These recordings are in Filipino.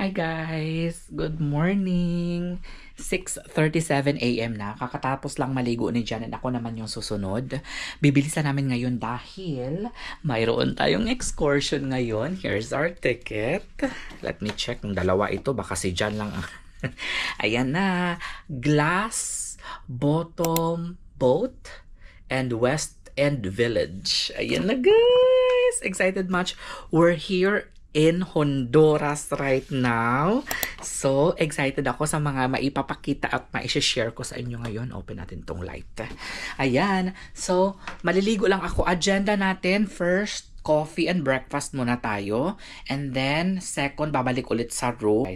Hi guys! Good morning! 6:37 AM na. Kakatapos lang maligo ni Jan and ako naman yung susunod. Bibilisan namin ngayon dahil mayroon tayong excursion ngayon. Here's our ticket. Let me check. Yung dalawa ito. Baka si Jan lang. Ayan na. Glass Bottom Boat and West End Village. Ayan na guys! Excited much. We're here in Honduras right now. So, excited ako sa mga maipapakita at maishashare ko sa inyo ngayon. Open natin tong light. Ayan. So, maliligo lang ako. Agenda natin, first, coffee and breakfast muna tayo. And then, second, babalik ulit sa room.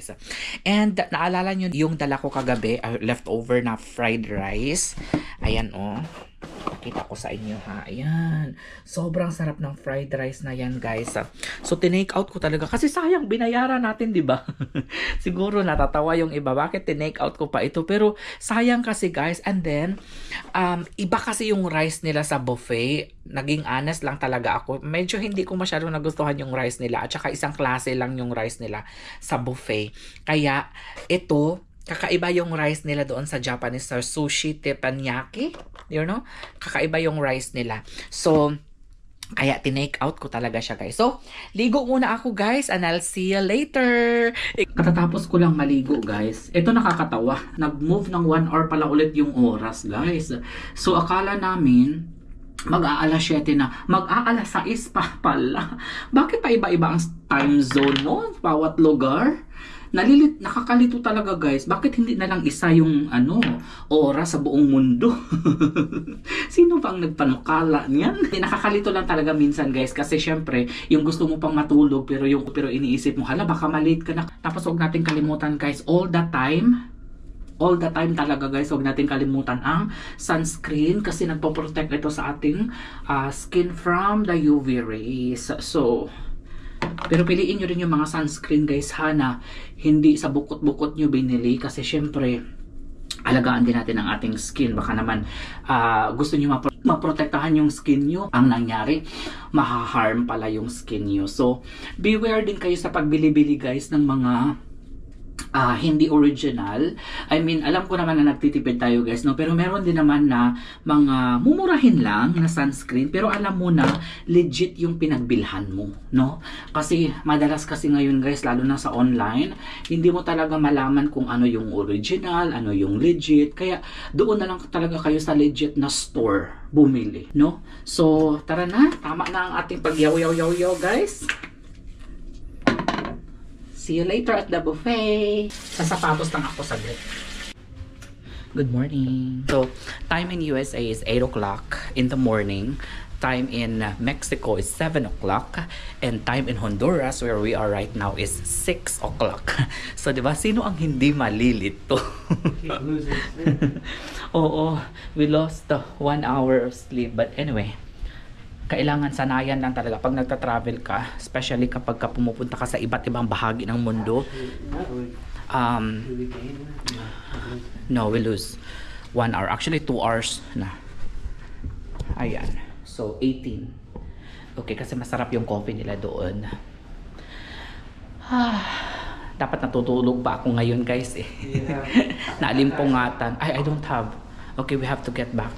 And, naalala nyo yung dala ko kagabi, leftover na fried rice. Ayan, oh. Pakita ko sa inyo ha. Ayan. Sobrang sarap ng fried rice na yan guys. So tinake out ko talaga kasi sayang binayaran natin, 'di ba? Siguro natatawa yung iba bakit tinake out ko pa ito, pero sayang kasi guys. And then iba kasi yung rice nila sa buffet. Naging honest lang talaga ako. Medyo hindi ko masyadong nagustuhan yung rice nila at saka isang klase lang yung rice nila sa buffet. Kaya ito kakaiba yung rice nila doon sa Japanese sa sushi teppanyaki. You know? Kakaiba yung rice nila. So, kaya tinake out ko talaga siya guys. So, ligo muna ako guys and I'll see you later. Katatapos ko lang maligo guys. Ito nakakatawa. Nag-move ng 1 hour pala ulit yung oras guys. So, akala namin mag-aalas 7 na. Mag-aalas 6 pa pala. Bakit pa iba-iba ang time zone mo? Bawat lugar? Nakakalito talaga guys. Bakit hindi na lang isa yung oras sa buong mundo? Sino bang nagpanukala niyan? Nakakalito lang talaga minsan guys kasi syempre yung gusto mo pang matulog pero iniisip mo hala baka malate ka na. Tapos huwag natin kalimutan guys, all the time talaga guys, huwag natin kalimutan ang sunscreen kasi nagpo-protect ito sa ating skin from the UV rays. So pero piliin nyo rin yung mga sunscreen guys ha, na hindi sa bukot-bukot nyo binili kasi syempre alagaan din natin ang ating skin. Baka naman gusto nyo maprotektahan yung skin nyo, ang nangyari mahaharm pala yung skin nyo. So beware din kayo sa pagbili-bili guys ng mga hindi original. I mean, alam ko naman na nagtitipid tayo guys, no? Pero meron din naman na mga mumurahin lang na sunscreen, pero alam mo na legit yung pinagbilhan mo, no? Kasi madalas kasi ngayon guys, lalo na sa online, hindi mo talaga malaman kung ano yung original, ano yung legit. Kaya doon na lang talaga kayo sa legit na store bumili, no? So, tara na, tama na ang ating pagyaw-yaw-yaw guys. See you later at the buffet. Sa sapatos lang ako saglit. Good morning. So, time in USA is 8 o'clock in the morning. Time in Mexico is 7 o'clock. And time in Honduras, where we are right now, is 6 o'clock. So, di ba? Sino ang hindi malilito? Oo, we lost 1 hour of sleep. But anyway, kailangan sanayan lang talaga pag nagta-travel ka, especially kapag pumupunta ka sa iba't ibang bahagi ng mundo. No, we lose 1 hour. Actually, 2 hours na. Ayan. So, 18. Okay, kasi masarap yung coffee nila doon. Dapat natutulog pa ako ngayon, guys. Naalimpungatan. I don't have. Okay, we have to get back.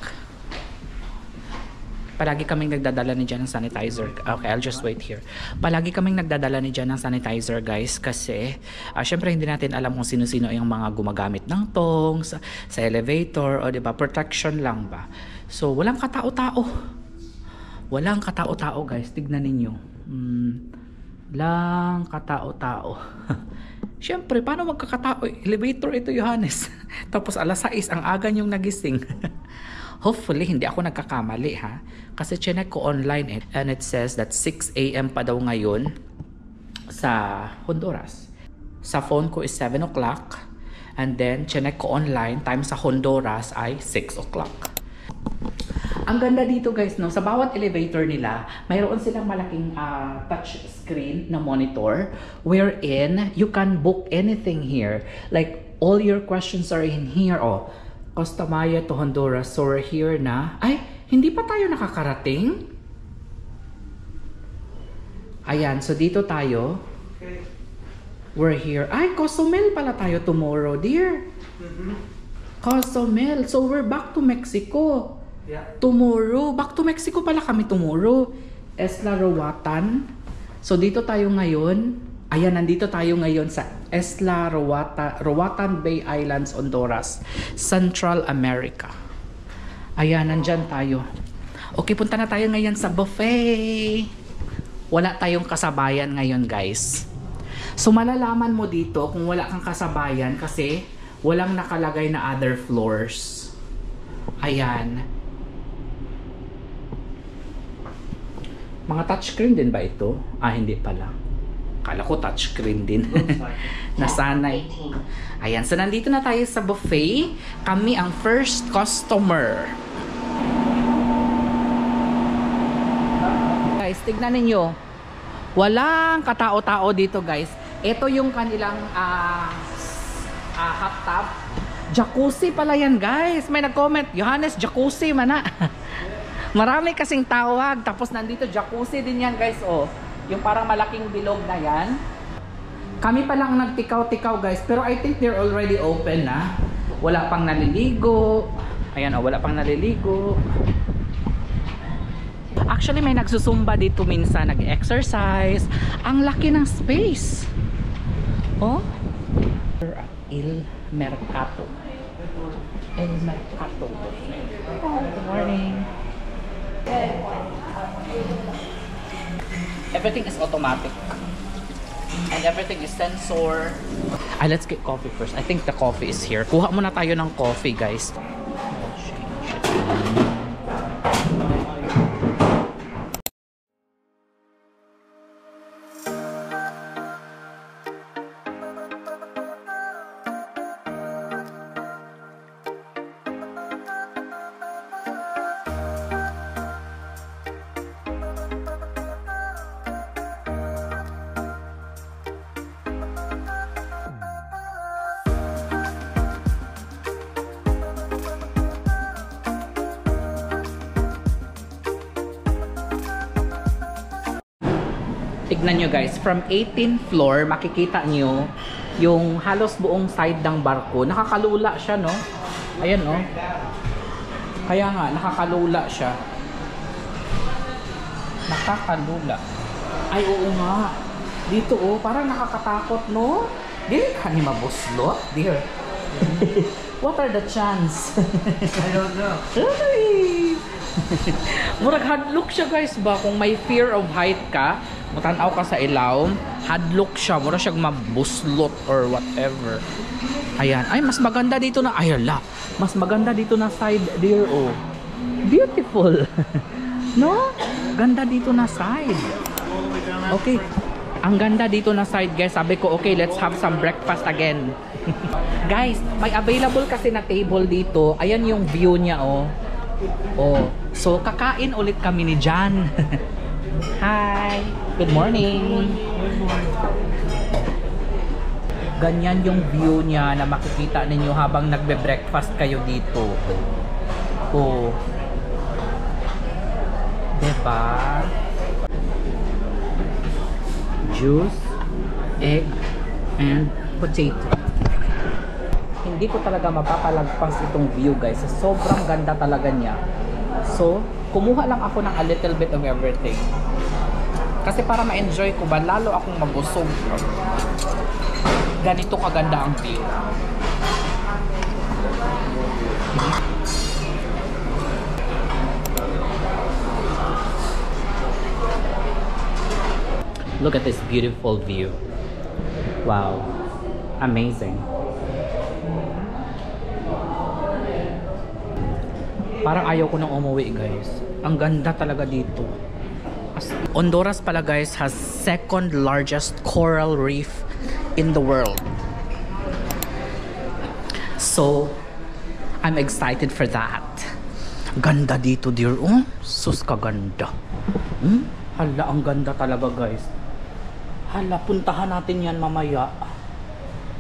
Palagi kaming nagdadala ni Jan ng sanitizer. Okay, I'll just wait here. Palagi kaming nagdadala ni Jan ng sanitizer, guys, kasi syempre hindi natin alam kung sino-sino yung mga gumagamit ng tongs sa elevator o 'di ba, protection lang ba. So, walang katao-tao. Walang katao-tao, guys. Tignan ninyo. Lang katao-tao. Syempre, paano magkakatao? Elevator ito, Johannes. Tapos alas 6 ang aga niyong nagising. Hopefully, hindi ako nagkakamali ha. Kasi chinek ko online and it says that 6 AM pa daw ngayon sa Honduras. Sa phone ko is 7 o'clock. And then, chinek ko online, time sa Honduras ay 6 o'clock. Ang ganda dito guys, no? Sa bawat elevator nila, mayroon silang malaking touch screen na monitor wherein you can book anything here. Like, all your questions are in here, oh. Costa Maya to Honduras. So we're here na. Ay, hindi pa tayo nakakarating? Ayan, so dito tayo. We're here. Ay, Cozumel pala tayo tomorrow, dear. Cozumel. So we're back to Mexico. Yeah. Tomorrow. Back to Mexico pala kami tomorrow. Isla Roatan. So dito tayo ngayon. Ayan, nandito tayo ngayon sa Isla Roatan Bay Islands, Honduras, Central America. Ayan, nandyan tayo. Okay, punta na tayo ngayon sa buffet. Wala tayong kasabayan ngayon, guys. So malalaman mo dito kung wala kang kasabayan kasi walang nakalagay na other floors. Ayan. Mga touchscreen din ba ito? Ah, hindi pala. Kala ko touchscreen din. Nasanay. Ayan, so nandito na tayo sa buffet. Kami ang first customer. Guys, tignan ninyo. Walang katao-tao dito, guys. Ito yung kanilang hot tub. Jacuzzi pala yan, guys. May nag-comment, Johannes, jacuzzi mana. Marami kasing tawag. Tapos nandito jacuzzi din yan, guys. Oh, yung parang malaking bilog na yan. Kami pa lang nagtikaw-tikaw, guys. Pero I think they're already open na. Wala pang naliligo. Ayan, oh, wala pang naliligo. Actually, may nagsusumba dito minsan, nag-exercise. Ang laki ng space. Oh. El Mercado. El Mercado. Oh, good morning. Everything is automatic. And everything is sensor. Let's get coffee first. I think the coffee is here. Kuha muna tayo ng coffee, guys. Tignan nyo, guys, from 18th floor makikita nyo yung halos buong side ng barko. Nakakalula siya, no? Ayan, no? Kaya nga, nakakalula siya. Nakakalula. Ay, oo nga. Dito, oh, parang nakakatakot, no? Dili ka ni mabuslot, dear. What are the chance? I don't know. Ay! Murag hadlock siya, guys, ba? Kung may fear of height ka, matanaw ka sa ilaw, hadlock siya, mura siyang mabuslot or whatever. Ayan, ay mas maganda dito na, ay ala, mas maganda dito na side, dear, oh. Beautiful. No? Ganda dito na side. Okay. Ang ganda dito na side, guys. Sabi ko, okay, let's have some breakfast again. Guys, may available kasi na table dito. Ayan yung view niya, oh. Oh. So, kakain ulit kami ni Jan. Hi. Good morning. Ganyan yung view niya na makikita ninyo habang nagbe-breakfast kayo dito. Oh. Diba? Juice, egg, and potato. Hindi ko talaga mapapalagpas itong view, guys. Sobrang ganda talaga niya. So, kumuha lang ako ng a little bit of everything. Kasi para ma-enjoy ko ba, lalo akong mabusog. Ganito kaganda ang view. Look at this beautiful view. Wow. Amazing. Parang ayaw ko nang umuwi, guys. Ang ganda talaga dito. Honduras pala, guys, has second largest coral reef in the world. So, I'm excited for that. Ganda dito, dear. Oh, sus kaganda. Hala, ang ganda talaga, guys. Hala, puntahan natin yan mamaya.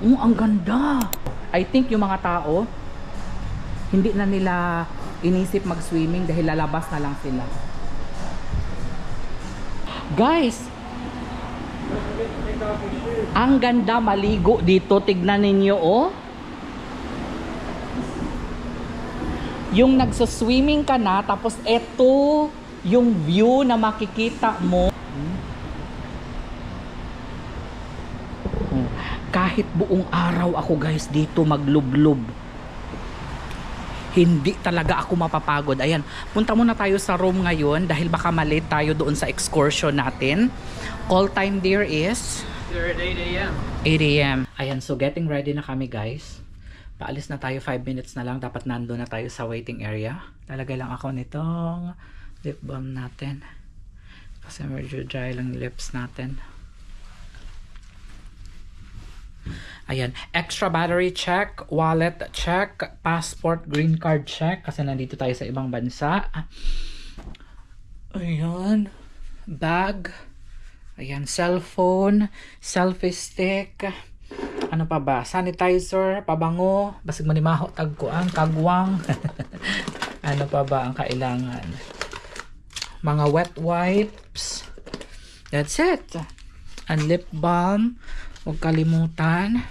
Ang ganda. I think yung mga tao, hindi na nila inisip mag-swimming dahil lalabas na lang sila. Guys, Ang ganda maligo dito. Tignan ninyo, oh. Yung nagsa-swimming ka na, tapos eto yung view na makikita mo. Kahit buong araw ako guys dito maglublob, hindi talaga ako mapapagod. Ayan, punta muna tayo sa room ngayon dahil baka malate tayo doon sa excursion natin. Call time there is 8 a.m. 8 a.m. Ayan, so getting ready na kami guys. Paalis na tayo, 5 minutes na lang. Dapat nando na tayo sa waiting area. Lalagay lang ako nitong lip balm natin. Kasi medyo dry lang lips natin. Ayan, extra battery check, wallet check, passport, green card check kasi nandito tayo sa ibang bansa. Ayan, bag. Ayan, cellphone, selfie stick. Ano pa ba? Sanitizer, pabango, basig manimaho, tagkuang, kagwang. Ano pa ba ang kailangan? Mga wet wipes. That's it. And lip balm. Huwag kalimutan.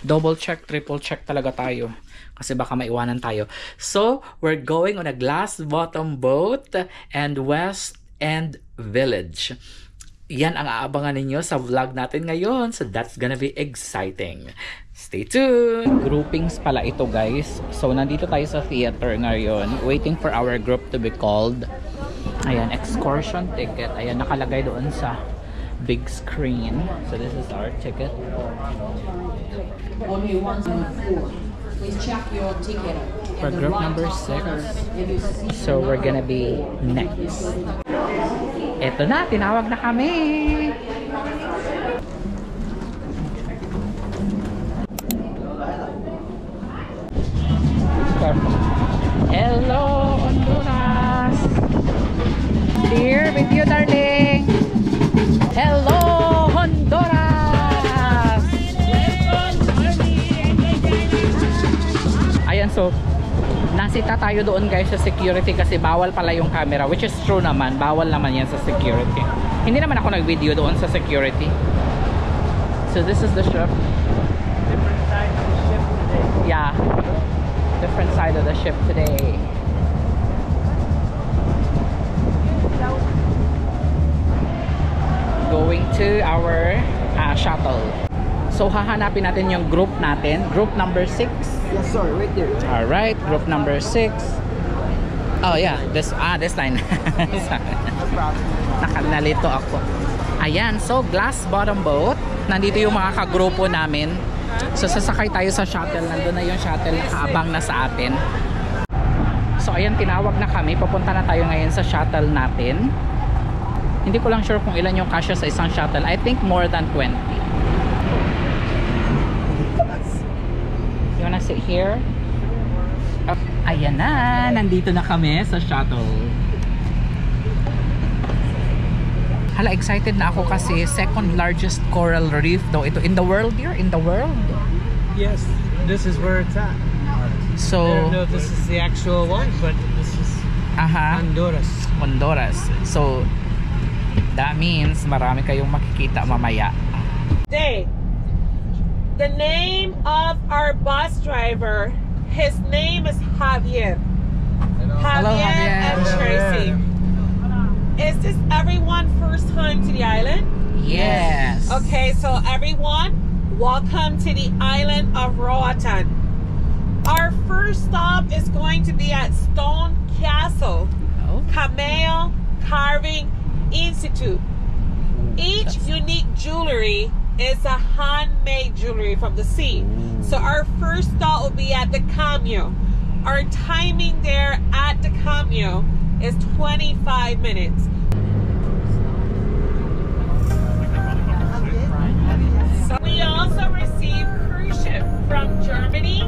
Double check, triple check talaga tayo. Kasi baka maiwanan tayo. So, we're going on a glass bottom boat and West End Village. Yan ang aabangan ninyo sa vlog natin ngayon. So, that's gonna be exciting. Stay tuned! Groupings pala ito guys. So, nandito tayo sa theater ngayon. Waiting for our group to be called. Ayan, excursion ticket. Ayan, nakalagay doon sa big screen. So this is our ticket. Only once in 4. Please check your ticket. For group number 6. So we're gonna be next. Eto na, tinawag na kami. Hello, Honduras. Here with you, darling. Hello, Honduras! Ayan, so nasita tayo doon guys sa security kasi bawal pala yung camera, which is true naman, bawal naman yan sa security. Hindi naman ako nag-video doon sa security. So this is the ship. Different side of the ship today. Yeah, different side of the ship today. Going to our shuttle. So hahanapin natin yung group natin, group number 6. Yes, sir. Right there. Alright, group number 6. Oh yeah, this line. Nakanalito ako. Ayan, so glass bottom boat. Nandito yung mga kagrupo namin. So sasakay tayo sa shuttle. Nandun na yung shuttle, nakaabang na sa atin. So ayan, tinawag na kami. Papunta na tayo ngayon sa shuttle natin. Hindi ko lang sure kung ilan yung kasya sa isang shuttle. I think more than 20. You wanna sit here? Ayan na, nandito na kami sa shuttle. Hala, excited na ako kasi second largest coral reef daw ito in the world here, in the world. Yes, this is where it's at. So, I don't know if this is the actual one, but this is Honduras. Honduras. So, that means marami kayong makikita mamaya. Today, the name of our bus driver, his name is Javier. Hello, Javier. And Tracy. Is this everyone first time to the island? Yes. Okay, so everyone, welcome to the island of Roatan. Our first stop is going to be at Stone Castle, Cameo Carving Institute. Each unique jewelry is a handmade jewelry from the sea. So our first stop will be at the Cameo. Our timing there at the Cameo is 25 minutes. So we also receive cruise ship from Germany.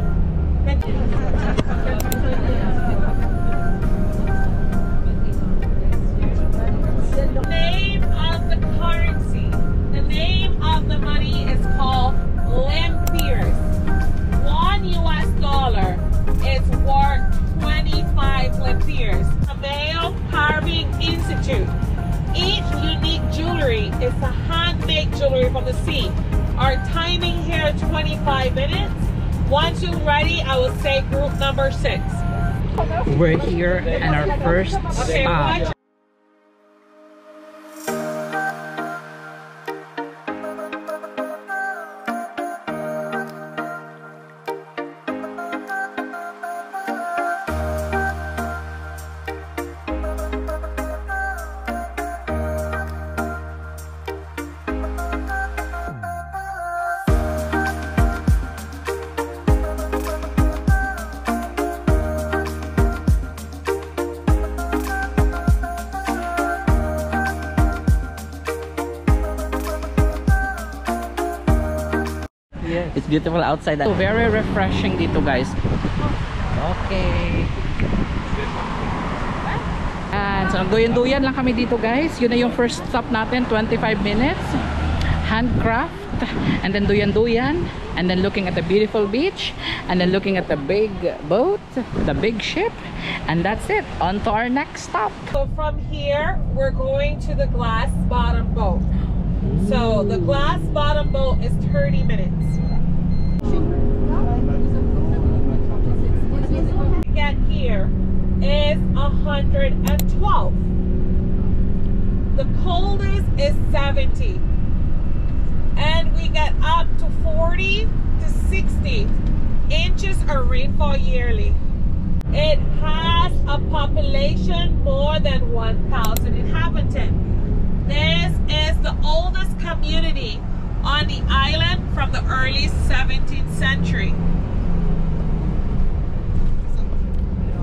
The name of the currency, the name of the money is called lempiras. $1 is worth 25 lempiras. Cameo Carving Institute. see. Our timing here 25 minutes. Once you're ready, I will say group number 6. We're here and our first Okay, watch. It's beautiful outside. So very refreshing dito, guys. Okay. And so duyan-duyan lang kami dito, guys. Yun na yung first stop natin, 25 minutes. Handcraft, and then duyan-duyan, and then looking at the beautiful beach, and then looking at the big boat, the big ship, and that's it. On to our next stop. So from here, we're going to the glass bottom boat. So the glass bottom boat is 30 minutes. Get here is 112. The coldest is 70. And we get up to 40 to 60 inches of rainfall yearly. It has a population more than 1,000 inhabitants. This is the oldest community on the island from the early 17th century.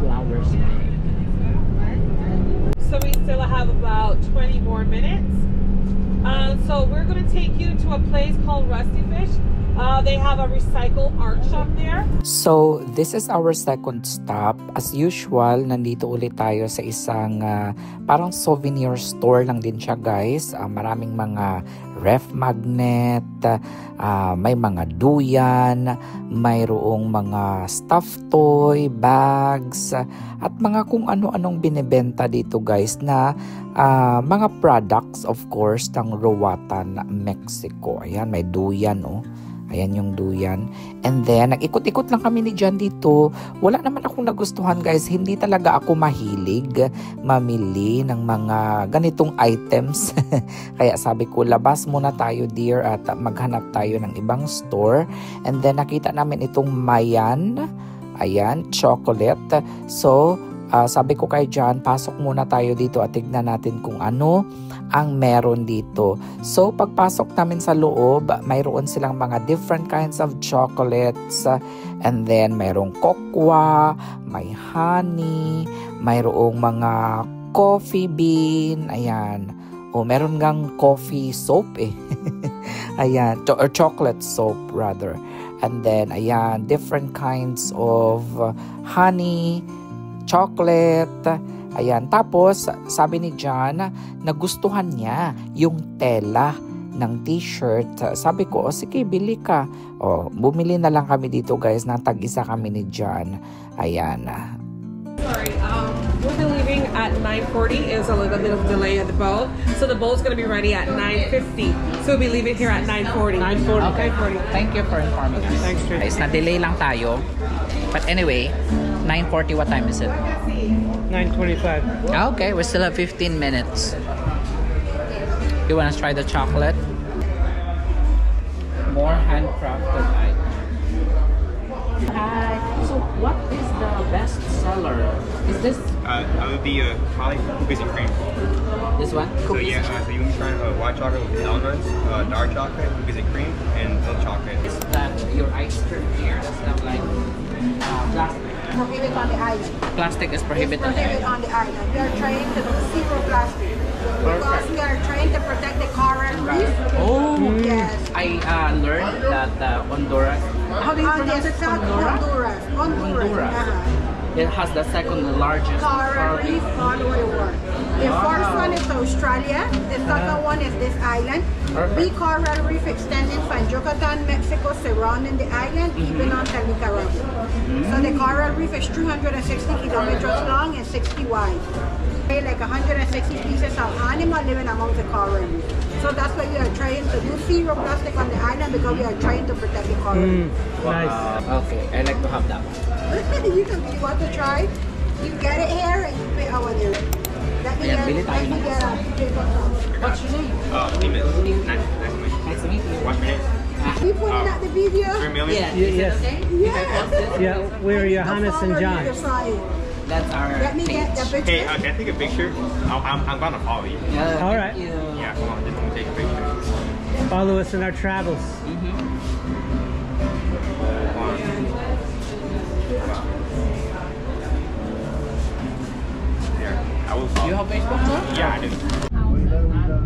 Flowers. So we still have about 20 more minutes. So we're going to take you to a place called Rusty Fish. They have a recycle art shop there. So, this is our second stop. As usual, nandito ulit tayo sa isang parang souvenir store lang din siya, guys. Maraming mga ref magnet, may mga duyan, mayroong mga stuffed toy, bags, at mga kung ano-anong binibenta dito, guys, na mga products, of course, ng Roatan, Mexico. Ayan, may duyan, oh. Ayan yung duyan. And then, nag-ikot-ikot lang kami ni John dito. Wala naman akong nagustuhan, guys. Hindi talaga ako mahilig mamili ng mga ganitong items. Kaya sabi ko, labas muna tayo, dear, at maghanap tayo ng ibang store. And then, nakita namin itong Mayan. Ayan, chocolate. So, sabi ko kay John, pasok muna tayo dito at tignan natin kung ano ang meron dito. So, pagpasok namin sa loob, mayroon silang mga different kinds of chocolates. And then, mayroong cocoa, may honey, mayroong mga coffee bean. Ayan. O, meron ngang coffee soap eh. Ayan. Or chocolate soap rather. And then, ayan, different kinds of honey, chocolate. Ayan. Tapos, sabi ni John, nagustuhan niya yung tela ng t-shirt. Sabi ko, sige, bili ka. O, bumili na lang kami dito, guys. Natag-isa kami ni John. Ayan. Sorry, we'll be leaving at 9:40. Is a little bit of delay at the boat. So the boat's going to be ready at 9:50. So we'll be leaving here at 9:40. 9:40. Okay. 9:40. Thank you for informing us. Thanks, Trish. Guys, na-delay lang tayo. But anyway, 9:40, what time is it? 9:25. Okay, we still have 15 minutes. You wanna try the chocolate? More handcrafted items. Hi. So, what is the best seller? Is this That would be probably cookies and cream. this one? So Cookies? yeah, so you can try white chocolate with almonds, dark chocolate, cookies and cream, and milk chocolate. Is that your ice cream here? That's not like plastic. Prohibit on the island. Plastic is prohibited. Prohibit on the island. We are trying to do zero plastic because we are trying to protect the coral reef. Oh, Yes. I learned that Honduras. How do you On the pronounce it? south Honduras? Honduras. It has the second largest Coral reef all over the world. The first one is Australia. The second one is this island. Perfect. Big coral reef extending from Yucatan, Mexico, surrounding the island, even until Nicaragua. So the coral reef is 360 kilometers long and 60 wide. Like 160 pieces of animal living among the coral reef. So that's why we are trying to do zero plastic on the island because we are trying to protect the coral reef. Nice. Okay, I like to have that one. You want to try? You get it here and you pay over there. Let me Ayan, bili tayo let me ng get a paper cup. What's your name? Nice to meet you. Nice to meet you. What's your name? We put it at the video. 3 million? Yeah, Yes. is it okay? Yeah. If I post it? Yeah, we're I need to Johannes follow and the John. other side. That's our Let me get the page. Hey, picture. can I take a picture? I'm gonna follow you. Yeah, All thank right. you. Yeah, come on, just want to take a picture. Follow us in our travels. Mhm. Come on. Here, I will follow. You have Facebook too? Yeah, I do.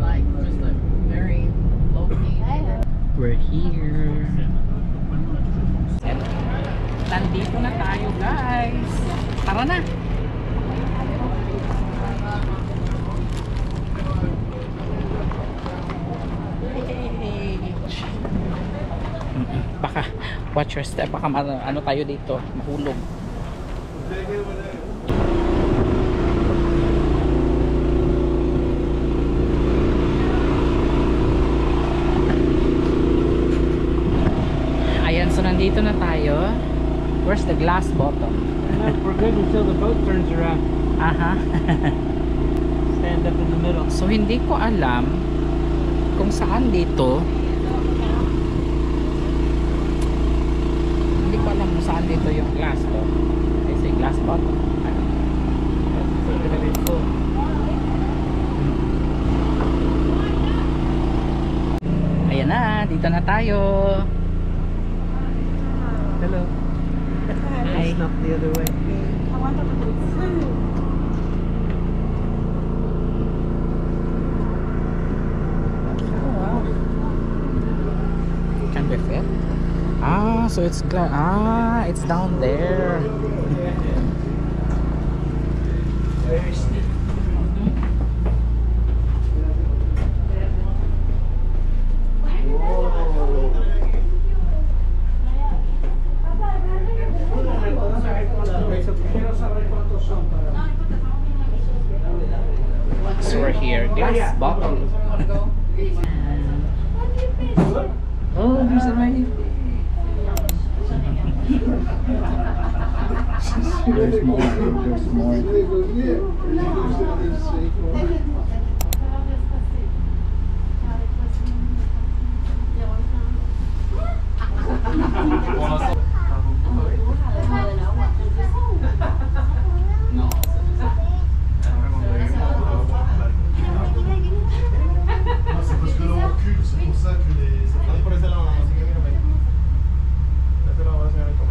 Like just a very low key. We're here. Nandito na tayo, guys. Tara na. Baka watch your step, baka ano tayo dito, mahulog. Ayan, so nandito na tayo. Where's the glass bottom? We're good until the boat turns around. Aha. Stand up in the middle. So hindi ko alam kung saan dito. Hindi ko alam kung saan dito yung glass to. They say glass bottom. It's gonna be full. Ayan na, dito na tayo. Hello. Hi. Not the other way. I want to do food. Can we fit? Ah, so it's it's down there. Very steep. So we're here, glass bottle. Oh, there's a many. There's more. There's more. C'est parce que le recul, c'est pour ça que les. C'est pour les salons, là, c'est gagné, mais. Ça fait la relation avec toi.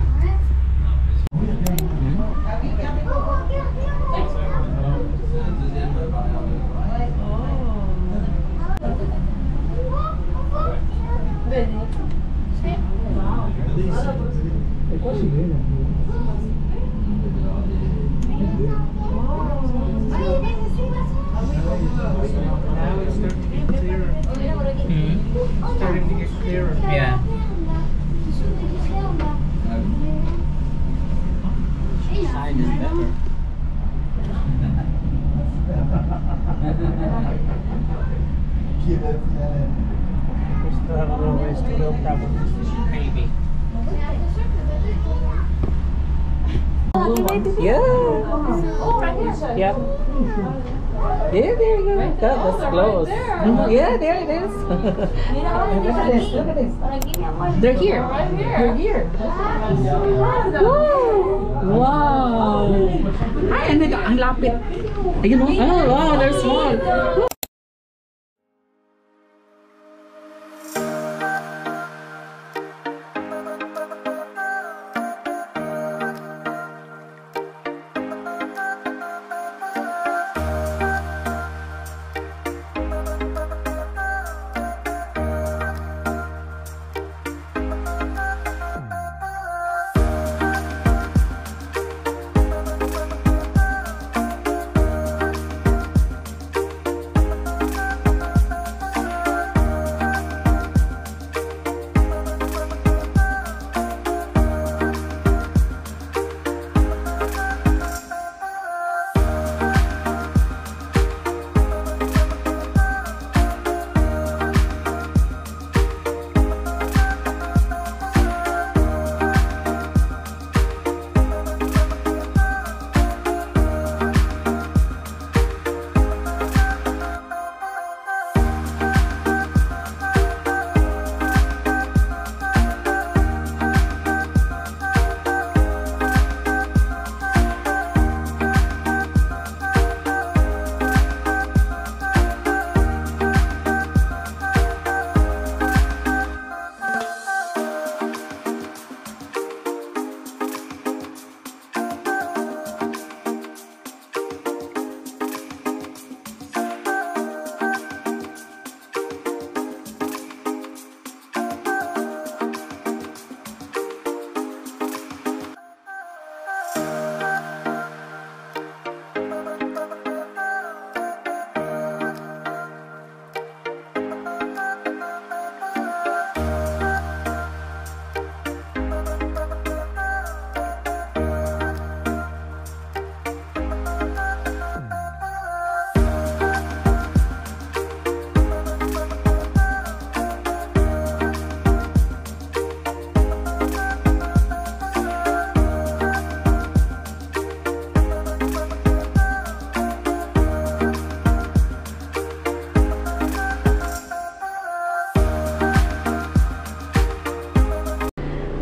Now it's starting to get clearer. Starting to get clearer. Yeah. Side is better. We still have a little ways to go, probably. Maybe. Yeah. Yep. There you go. That's close. Yeah, there it is. Look at this. Look at this. They're here. They're here. Woo! Wow! Ay, ang lapit. Ayun, oh, wow, they're small.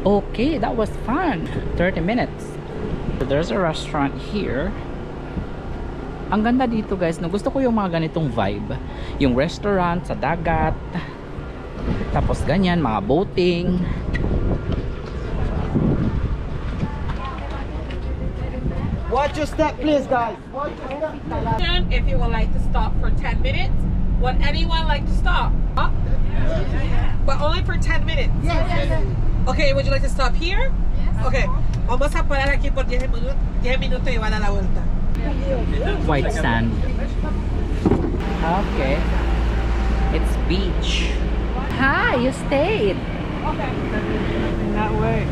Okay, that was fun. 30 minutes. There's a restaurant here. Ang ganda dito guys, no? Gusto ko yung mga ganitong vibe. Yung restaurant sa dagat. Tapos ganyan, mga boating. Watch your step, please, guys. If you would like to stop for 10 minutes, would anyone like to stop? Huh? But only for 10 minutes. Okay, would you like to stop here? Okay. Vamos a parar aquí por 10 minutos y van a la vuelta. White sand. Okay. It's beach. Hi, you stayed. Okay. In that way.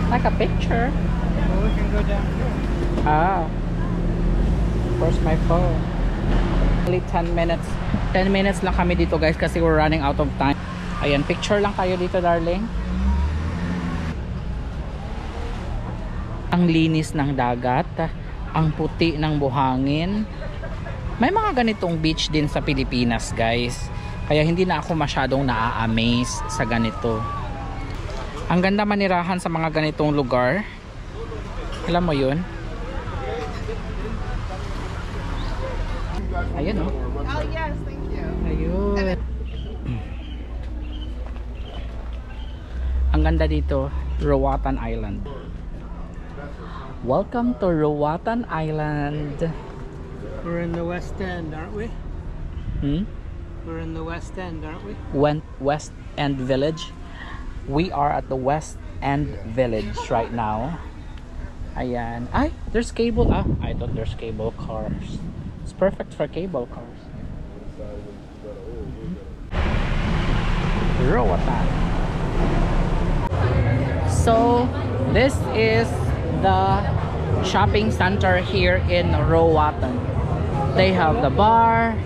Like a picture. Well, we can go down here. Ah. Where's my phone? Only 10 minutes. 10 minutes lang kami dito guys kasi we're running out of time. Ayan, picture lang tayo dito, darling. Ang linis ng dagat, ang puti ng buhangin. May mga ganitong beach din sa Pilipinas guys, kaya hindi na ako masyadong naa-amaze sa ganito. Ang ganda manirahan sa mga ganitong lugar. Alam mo yun? Ayun oh. Oh yes, thank you. Ayun. Ang ganda dito, Roatan Island. Welcome to Roatan Island. We're in the West End, aren't we? We're in the West End, aren't we? West End Village. We are at the West End Village right now. Ayan. Ay, there's cable. Ah, I thought there's cable cars. It's perfect for cable cars. Roatan. So, this is the shopping center here in Roatan. They have the bar,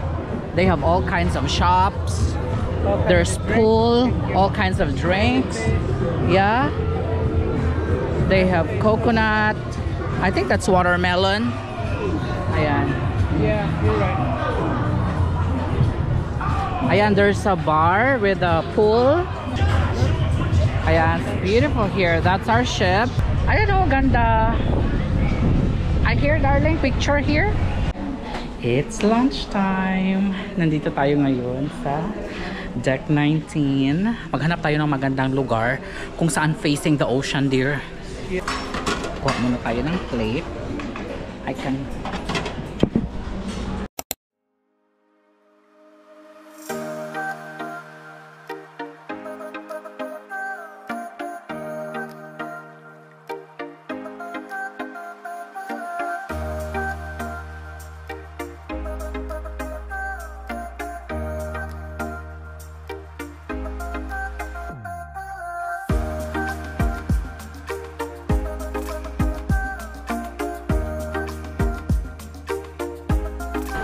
they have all kinds of shops, there's pool, all kinds of drinks. Yeah, they have coconut, I think that's watermelon. Ayan. Yeah, you're right. Ayan, there's a bar with a pool. Ayan, it's beautiful here. That's our ship. Ayan o, ganda. I hear, darling, picture here. It's lunchtime. Nandito tayo ngayon sa Deck 19. Maghanap tayo ng magandang lugar kung saan facing the ocean, dear. Kuha muna tayo ng plate. I can...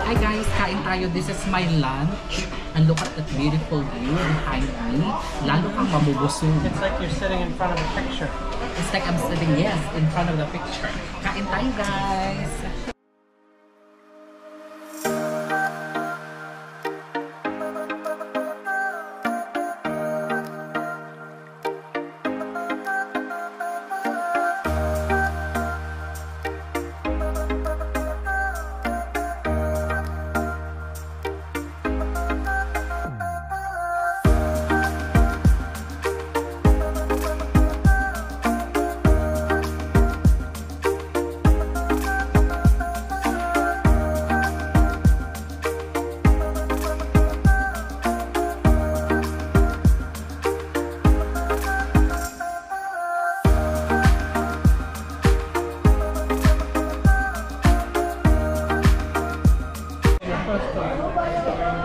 Hi guys, kain tayo. This is my lunch. And look at that beautiful view behind me. Lalo kang mabubusog. It's like you're sitting in front of a picture. It's like I'm sitting, yes, in front of the picture. Kain tayo guys.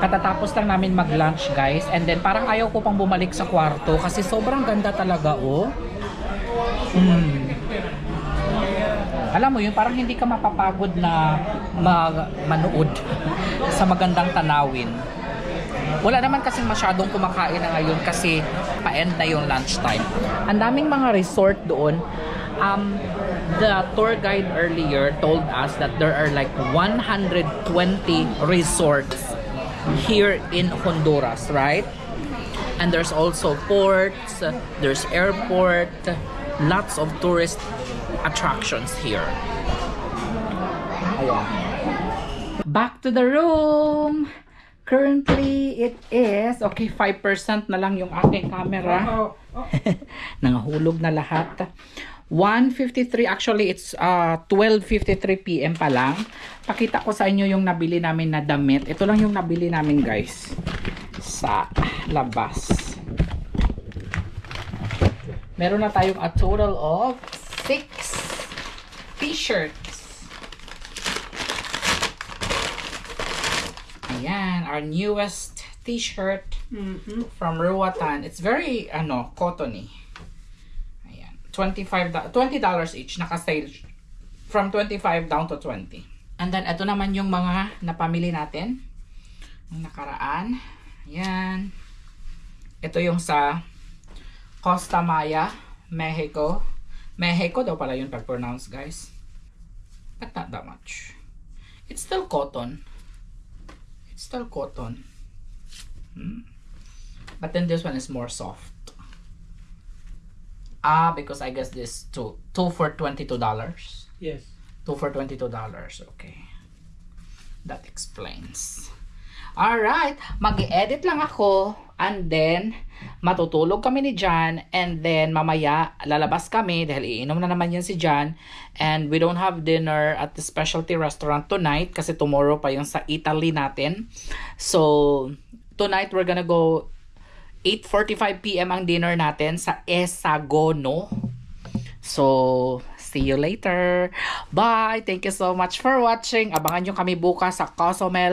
Katatapos lang namin mag-lunch guys, and then parang ayaw ko pang bumalik sa kwarto kasi sobrang ganda talaga oh. Alam mo yun, parang hindi ka mapapagod na manood sa magandang tanawin. Wala naman kasing masyadong kumakain na ngayon kasi pa-end na yung lunchtime. Ang daming mga resort doon. The tour guide earlier told us that there are like 120 resorts here in Honduras, right? And there's also ports, there's airport, lots of tourist attractions here. Ayan. Back to the room. Currently, it is, okay, 5% na lang yung aking camera. Nangahulog na lahat. 1:53, actually it's 12:53 PM pa lang. Pakita ko sa inyo yung nabili namin na damit. Ito lang yung nabili namin, guys, sa labas. Meron na tayong a total of 6 t-shirts. Ayan, our newest t-shirt from Roatan. It's very cottony. $20 each, naka-sale from 25 down to 20. And then ito naman yung mga napamili natin ng nakaraan. Ayan. Ito yung sa Costa Maya, Mexico. Mexico daw pala yung pag-pronounce, guys. But not that much. It's still cotton. It's still cotton. But then this one is more soft. Because I guess this two for $22. Yes. 2 for $22. Okay. That explains. Alright. Mag-i-edit lang ako. And then, matutulog kami ni Jan. And then, mamaya, lalabas kami. Dahil iinom na naman yan si Jan. And we don't have dinner at the specialty restaurant tonight. Kasi tomorrow pa yung sa Italy natin. So, tonight we're gonna go 8:45 PM ang dinner natin sa Esagono. So, see you later. Bye! Thank you so much for watching. Abangan nyo kami bukas sa Cozumel.